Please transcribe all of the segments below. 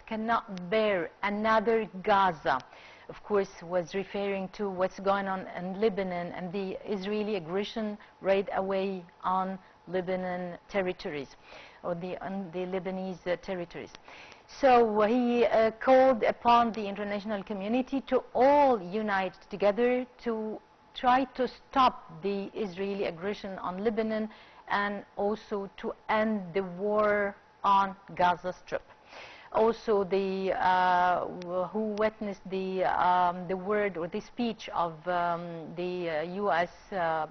cannot bear another Gaza. Of course, was referring to what's going on in Lebanon and the Israeli aggression right away on Lebanon territories, or on the Lebanese territories. So he called upon the international community to all unite together to try to stop the Israeli aggression on Lebanon and also to end the war on Gaza Strip. Also, who witnessed the word or the speech of the U.S.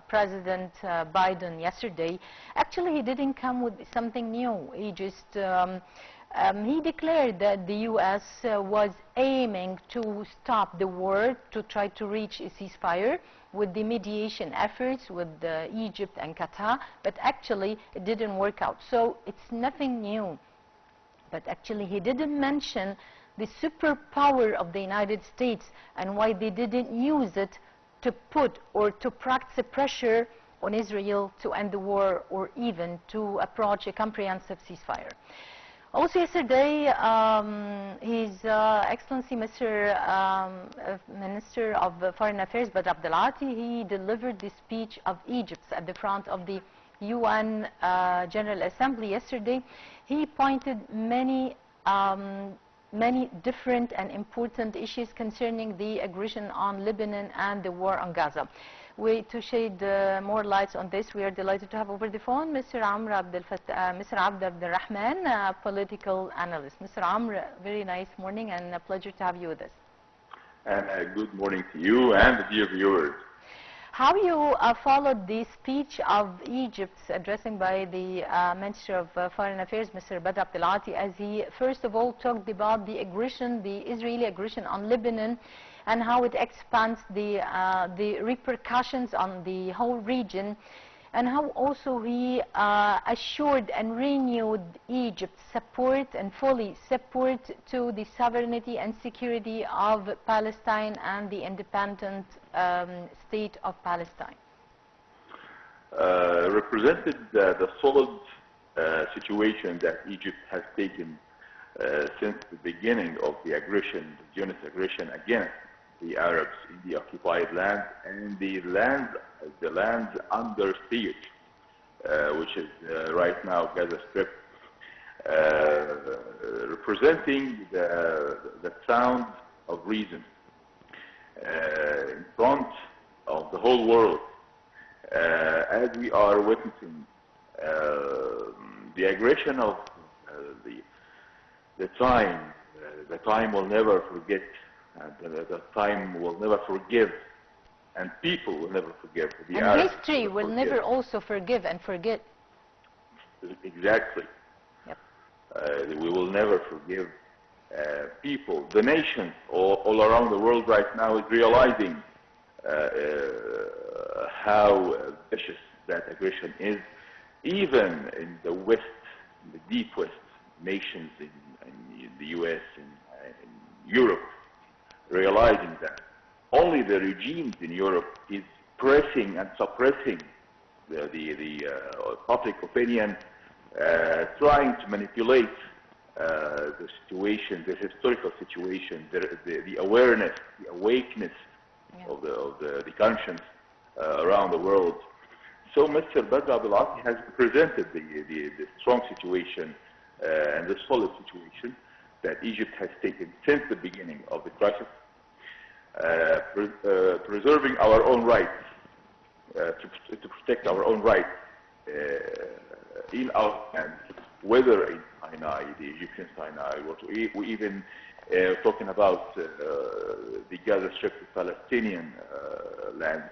President Biden yesterday, actually he didn't come with something new. He just he declared that the U.S. was aiming to stop the war, to try to reach a ceasefire with the mediation efforts with Egypt and Qatar, but actually it didn't work out. So it's nothing new. But actually he didn't mention the superpower of the United States and why they didn't use it to put or to practice pressure on Israel to end the war or even to approach a comprehensive ceasefire. Also yesterday, His Excellency Mr. Minister of Foreign Affairs, Abdel, he delivered the speech of Egypt at the front of the UN General Assembly yesterday. He pointed many different and important issues concerning the aggression on Lebanon and the war on Gaza. To shed more lights on this, we are delighted to have over the phone Mr. Abdel Rahman, political analyst. Mr. Amr, very nice morning and a pleasure to have you with us. And good morning to you and the dear viewers. How you followed the speech of Egypt addressing by the Minister of Foreign Affairs, Mr. Abdel, as he first of all talked about the aggression, the Israeli aggression on Lebanon, and how it expands the repercussions on the whole region, and how also he assured and renewed Egypt's support and fully support to the sovereignty and security of Palestine and the independent state of Palestine. Represented the solid situation that Egypt has taken since the beginning of the aggression, the Zionist aggression against the Arabs in the occupied land and the lands under siege, which is right now Gaza Strip, representing the sound of reason in front of the whole world, as we are witnessing the aggression of the time. The time will never forget. The time will never forgive, and people will never forgive. And history will never also forgive and forget. Exactly. Yep. We will never forgive people. The nation all around the world right now is realizing how vicious that aggression is. Even in the West, in the deep West, nations in the U.S. and in Europe, realizing that only the regimes in Europe is pressing and suppressing the public opinion, trying to manipulate the situation, the historical situation, the awareness, the awakeness of the conscience around the world. So Mr. Abdel has presented the strong situation and the solid situation that Egypt has taken since the beginning of the crisis, preserving our own rights, to protect our own rights in our land, whether in Sinai, the Egyptian Sinai, or we even talking about the Gaza Strip, the Palestinian land,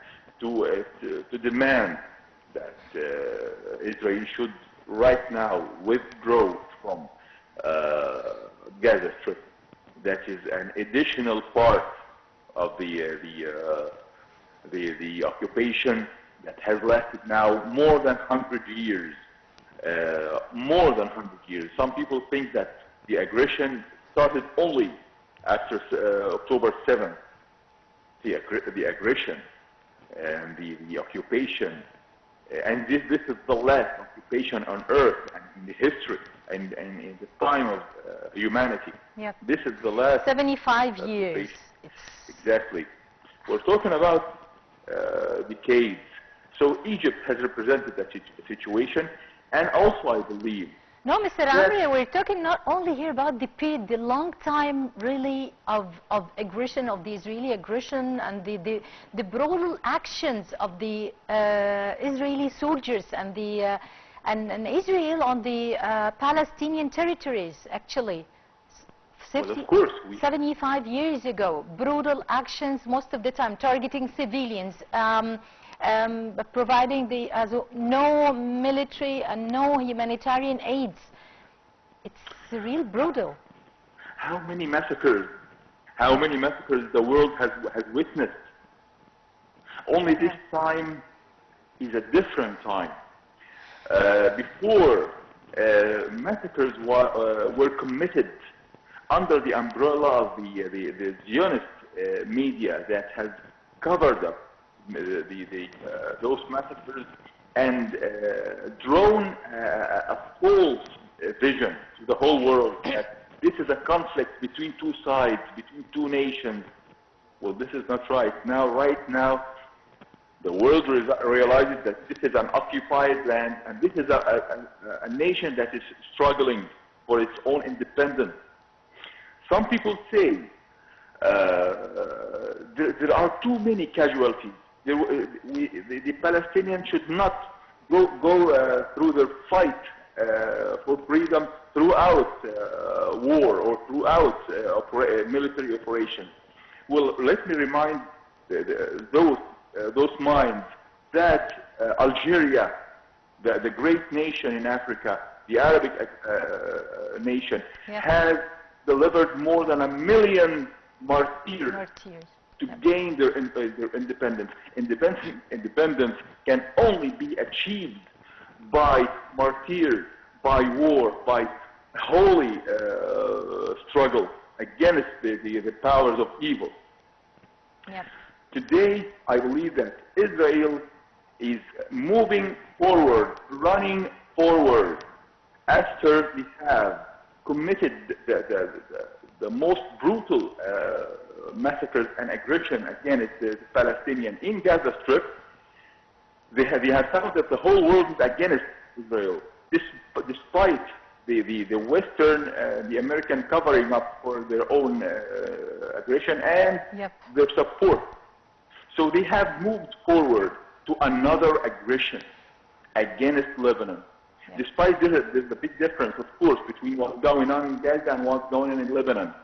to demand that Israel should right now withdraw from Gaza Strip. That is an additional part of the occupation that has lasted now more than 100 years. More than 100 years. Some people think that the aggression started only after October 7th. The aggression and the occupation And this is the last occupation on earth and in the history and in the time of humanity. Yep. This is the last 75 years. Exactly. We're talking about decades. So Egypt has represented that situation, and also I believe. No, Mr. Amri, we're talking not only here about the long time really of aggression, of the Israeli aggression and the brutal actions of the Israeli soldiers and the and Israel on the Palestinian territories, actually. Well, of course, 75 years ago, brutal actions most of the time, targeting civilians, providing no military and no humanitarian aids. It's real brutal. How many massacres the world has witnessed? Only this time is a different time. Before, massacres were committed under the umbrella of the Zionist media that has covered up those massacres and drawn a false vision to the whole world that this is a conflict between two sides, between two nations. Well, this is not right. Right now, the world realizes that this is an occupied land, and this is a nation that is struggling for its own independence. Some people say there are too many casualties. The Palestinians should not go through their fight for freedom throughout war or throughout military operations. Well, let me remind those minds that Algeria, the great nation in Africa, the Arabic nation, has delivered more than 1 million martyrs to gain their independence. Independence can only be achieved by martyrs, by war, by holy struggle against the powers of evil. Yep. Today, I believe that Israel is moving forward, running forward, after we have committed the most brutal massacres and aggression against the Palestinians in Gaza Strip. They have found that the whole world is against Israel, despite the Western, the American covering up for their own aggression and their support. So they have moved forward to another aggression against Lebanon. Despite there's a big difference, of course, between what's going on in Gaza and what's going on in Lebanon.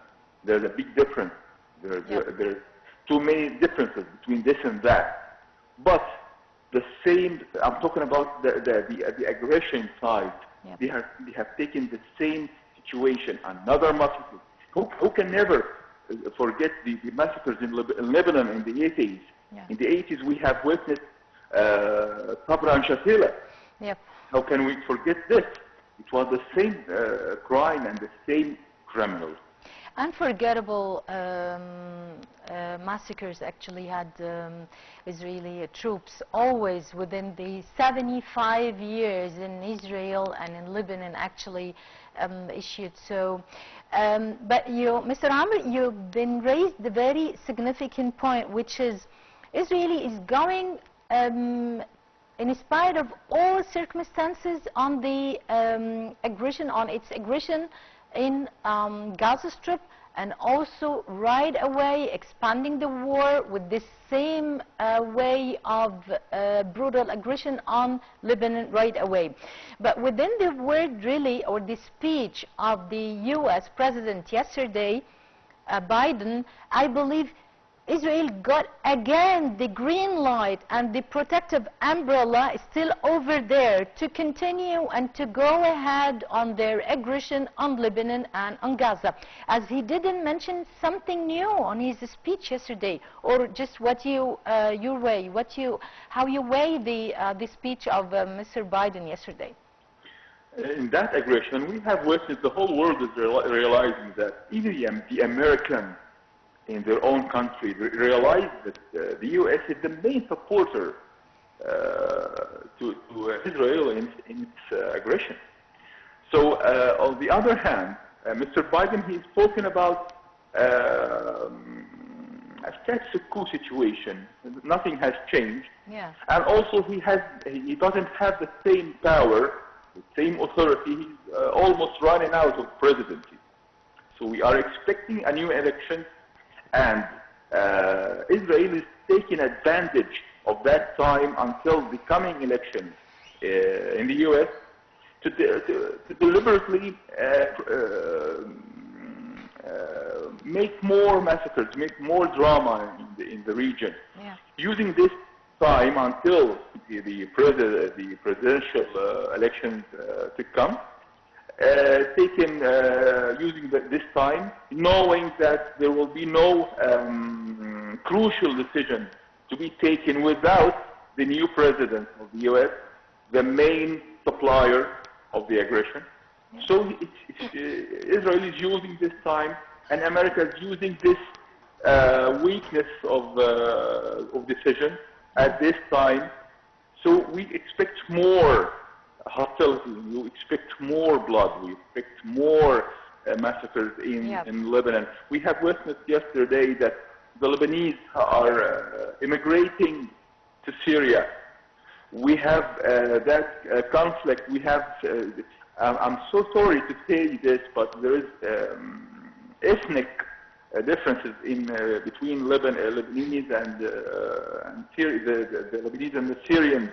There's a big difference. There's too many differences between this and that. But the same, I'm talking about the aggression side. They have taken the same situation, another massacre. Who can never forget the massacres in Lebanon in the 80s? In the 80s, we have witnessed Sabra and Shatila. How can we forget this? It was the same crime and the same criminals. Unforgettable massacres actually had Israeli troops always within the 75 years in Israel and in Lebanon actually issued. So, but Mr. Amr, you've been raised the very significant point, which is Israel is going in spite of all circumstances on the aggression, on its aggression in Gaza Strip, and also right away expanding the war with this same way of brutal aggression on Lebanon right away. But within the word really, or the speech of the US President yesterday, Biden, I believe Israel got again the green light, and the protective umbrella is still over there to continue and to go ahead on their aggression on Lebanon and on Gaza. As he didn't mention something new on his speech yesterday, or just what you how you weigh the speech of Mr. Biden yesterday. In that aggression, we have witnessed the whole world is realizing that even the Americans in their own country realize that the U.S. is the main supporter Israel in its aggression. So on the other hand, Mr. Biden, he's spoken about a status quo situation. Nothing has changed. Yeah. And also he doesn't have the same power, the same authority. He's almost running out of presidency. So we are expecting a new election, and Israel is taking advantage of that time until the coming election in the U.S. to deliberately make more massacres, make more drama in the region. Yeah. Using this time until the presidential elections to come, using this time, knowing that there will be no crucial decision to be taken without the new president of the U.S., the main supplier of the aggression. Yeah. So Israel is using this time, and America is using this weakness of decision at this time. So we expect more hostility, we expect more blood, we expect more massacres in Lebanon. We have witnessed yesterday that the Lebanese are immigrating to Syria. We have that conflict. We have, I'm so sorry to say this, but there is ethnic differences between Lebanese and the Lebanese and the Syrians.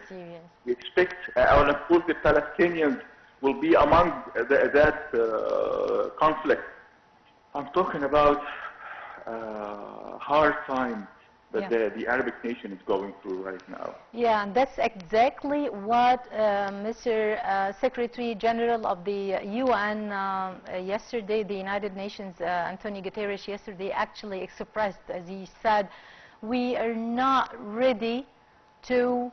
We expect, and of course, the Palestinians will be among that conflict. I'm talking about hard times that the Arabic nation is going through right now. Yeah, and that's exactly what Mr. Secretary General of the UN yesterday, the United Nations, Antonio Guterres, yesterday actually expressed, as he said, we are not ready to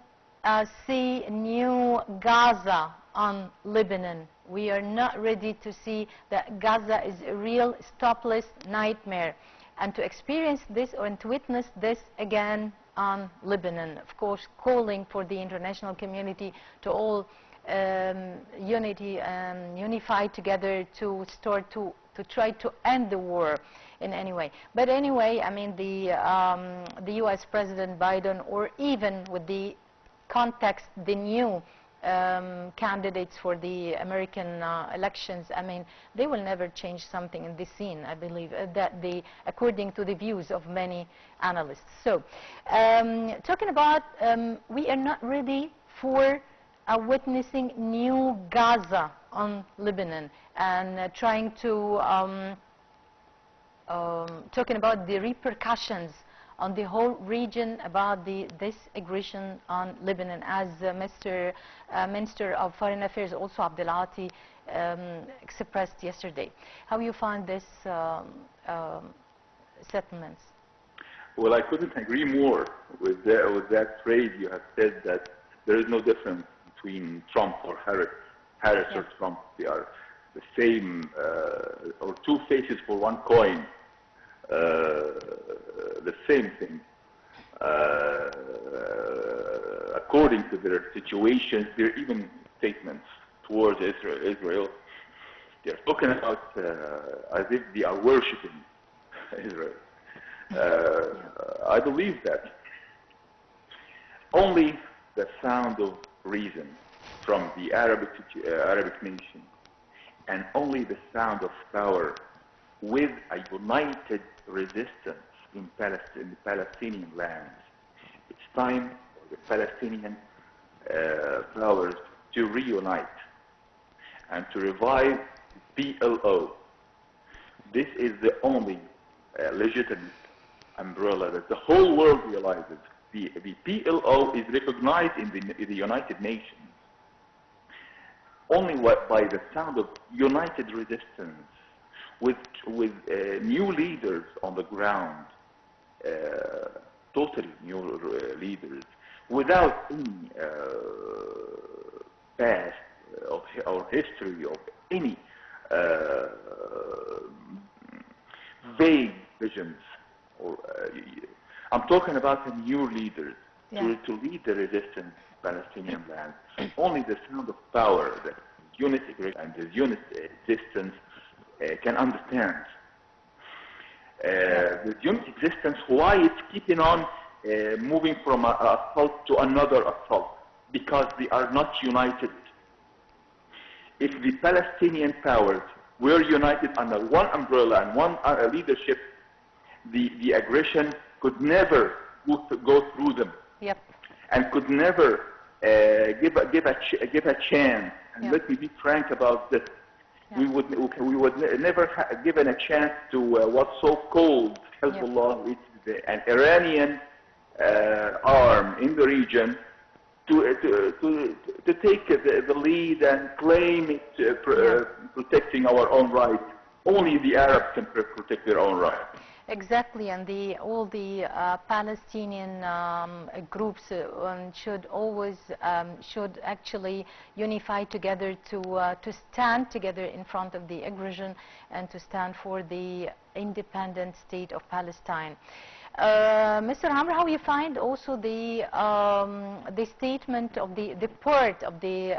see new Gaza on Lebanon. We are not ready to see that Gaza is a real stopless nightmare. And to experience this and to witness this again on Lebanon, of course, calling for the international community to all unify together to try to end the war in any way. But anyway, I mean, the U.S. President Biden, or even with the context, the new candidates for the American elections, I mean, they will never change something in this scene, I believe, according to the views of many analysts. So, talking about, we are not ready for witnessing new Gaza on Lebanon, and trying to, talking about the repercussions on the whole region about this aggression on Lebanon, as Mr. Minister of Foreign Affairs, also Abdel, expressed yesterday. How you find this settlements? Well, I couldn't agree more with that phrase you have said, that there is no difference between Trump or Harris or Trump. They are the same, or two faces for one coin. The same thing. According to their situations, their even statements towards Israel, they're talking about as if they are worshipping Israel. I believe that only the sound of reason from the Arabic nation, and only the sound of power, with a united resistance in the Palestinian lands. It's time for the Palestinian powers to reunite and to revive PLO. This is the only legitimate umbrella that the whole world realizes. The PLO is recognized in the United Nations only by the sound of united resistance, with new leaders on the ground, totally new leaders, without any past or history of any vague visions. I'm talking about the new leaders. to lead the resistance Palestinian land. Only the sound of power, the unit and the unit existence can understand. The unit existence, why it's keeping on moving from an assault to another assault, because they are not united. If the Palestinian powers were united under one umbrella and one leadership, the aggression could never go through them. Yep. And could never give a chance. And let me be frank about this. We would never given a chance to what's so-called Hezbollah, which is an Iranian arm in the region, to take the lead and claim it protecting our own rights. Only the Arabs can protect their own rights. Exactly, and all the Palestinian groups should always should actually unify together to stand together in front of the aggression and to stand for the independent state of Palestine. Mr. Amr, how you find also the statement of the part of the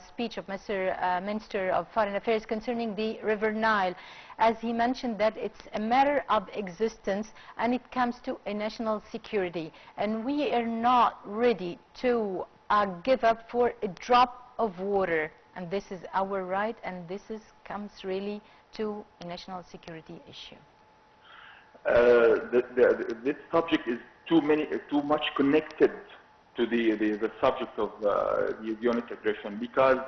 speech of Mr. Minister of Foreign Affairs concerning the River Nile, as he mentioned that it's a matter of existence and it comes to a national security, and we are not ready to give up for a drop of water, and this is our right, and comes really to a national security issue. This subject is too much connected to the subject of the unit aggression, because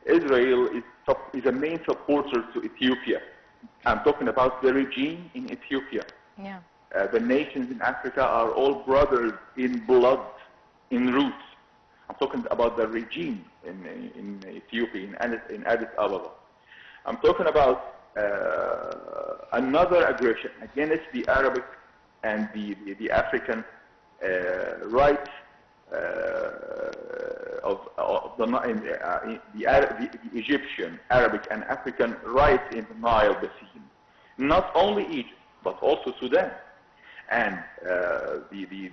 Israel is a main supporter to Ethiopia. I'm talking about the regime in Ethiopia. Yeah. The nations in Africa are all brothers in blood, in roots. I'm talking about the regime in Ethiopia, in Addis Ababa. I'm talking about another aggression against the Arabic and the African rights of the Egyptian, Arabic, and African rights in the Nile Basin. Not only Egypt, but also Sudan. And the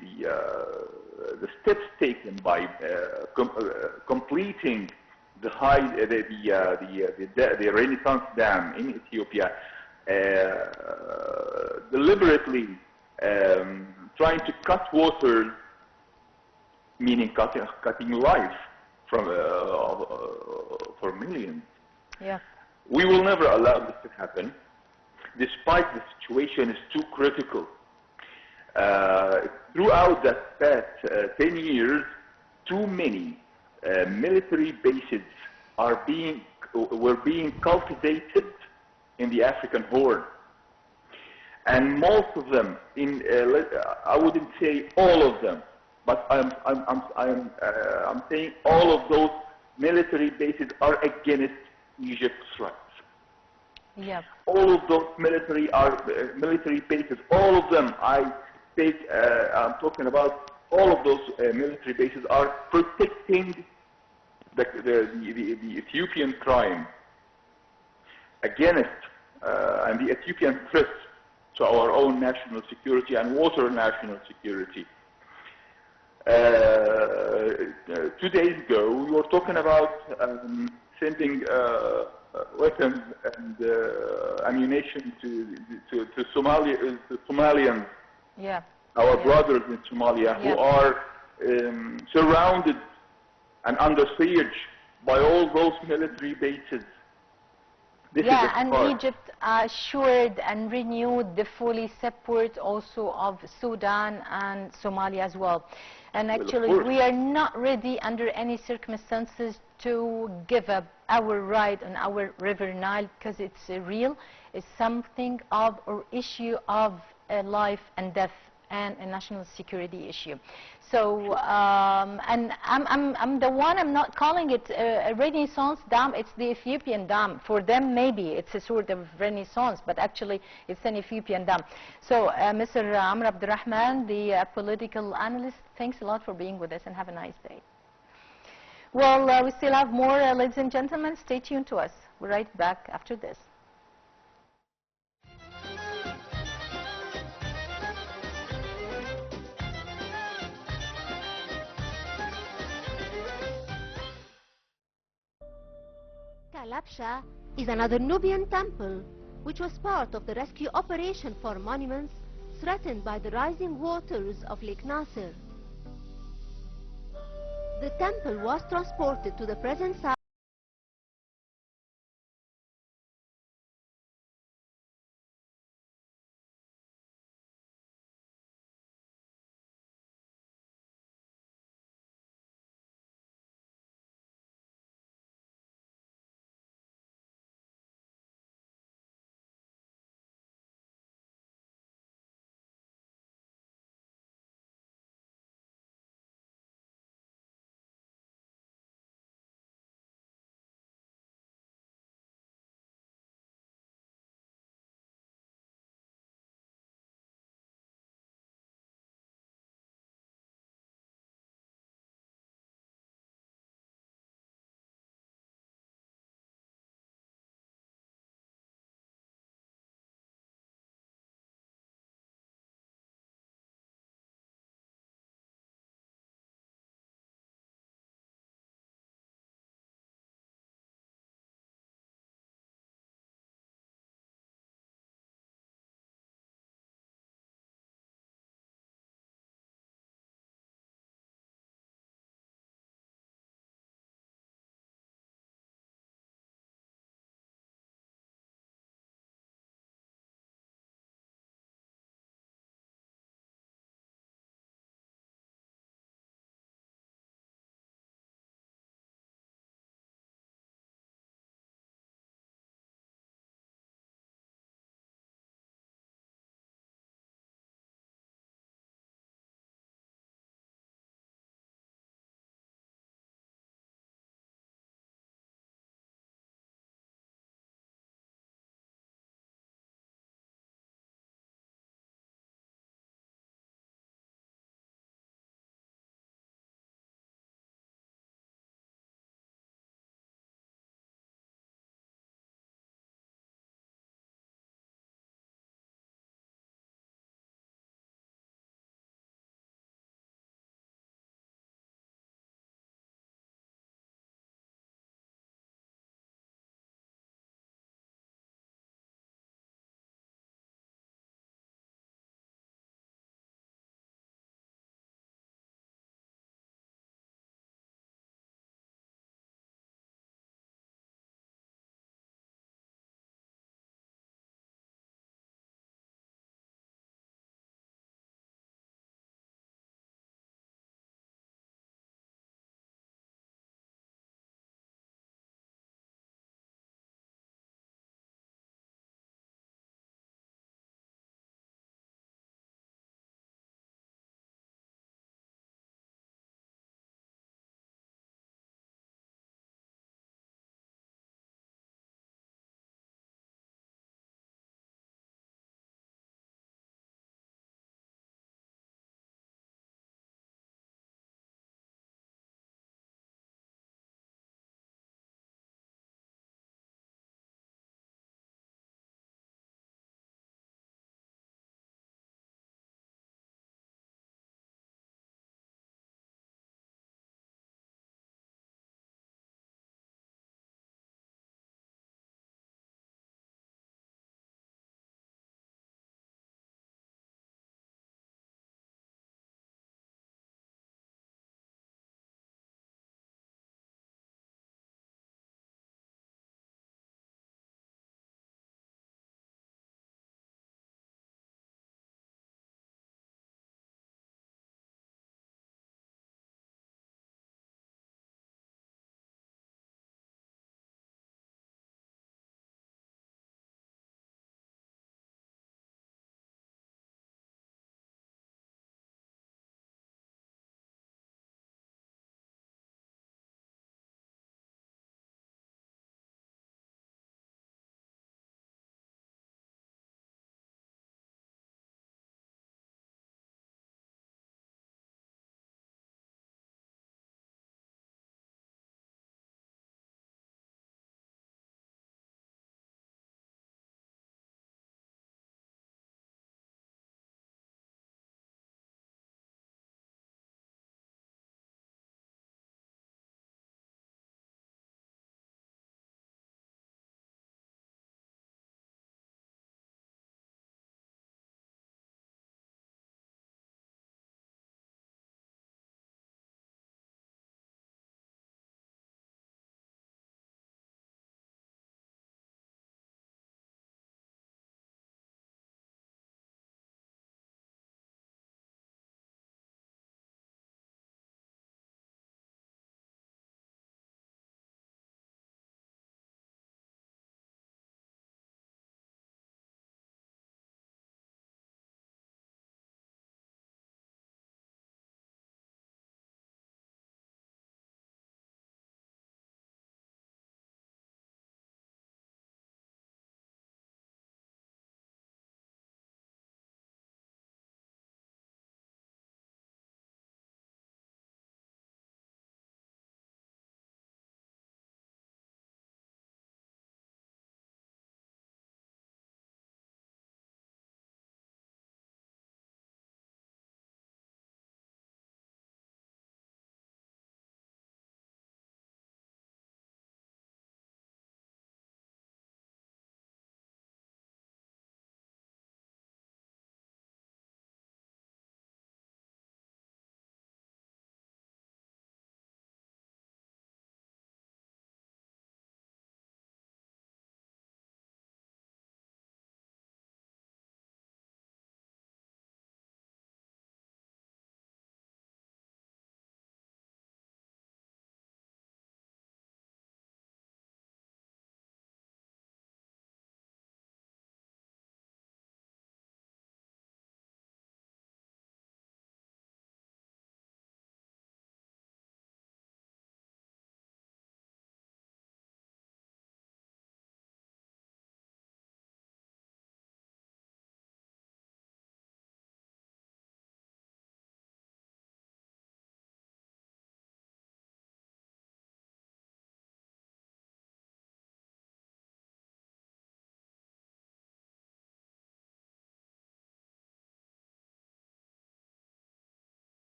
steps taken by completing the Renaissance Dam in Ethiopia, deliberately trying to cut water, meaning cutting life from for millions. Yeah. We will never allow this to happen, despite the situation is too critical. Throughout the past 10 years, too many military bases were being cultivated in the African Horn, and most of them, I wouldn't say all of them, but I'm saying all of those military bases are against Egypt's rights. Yeah. All of those military bases, all of them. I'm talking about all of those military bases are protecting the Ethiopian crime against and the Ethiopian threat to our own national security and water national security. 2 days ago, we were talking about sending weapons and ammunition to Somalians. Yeah. Our brothers in Somalia, who are surrounded and under siege by all those military bases. And Egypt assured and renewed the fully support also of Sudan and Somalia as well. And actually, we are not ready under any circumstances to give up our right on our River Nile, because it's something of or issue of life and death and a national security issue. So, and I'm not calling it a Renaissance dam, it's the Ethiopian dam. For them, maybe it's a sort of Renaissance, but actually it's an Ethiopian dam. So, Mr. Amr Abdurrahman, the political analyst, thanks a lot for being with us, and have a nice day. Well, we still have more, ladies and gentlemen. Stay tuned to us. We're right back after this. Halabsha is another Nubian temple which was part of the rescue operation for monuments threatened by the rising waters of Lake Nasser. The temple was transported to the present site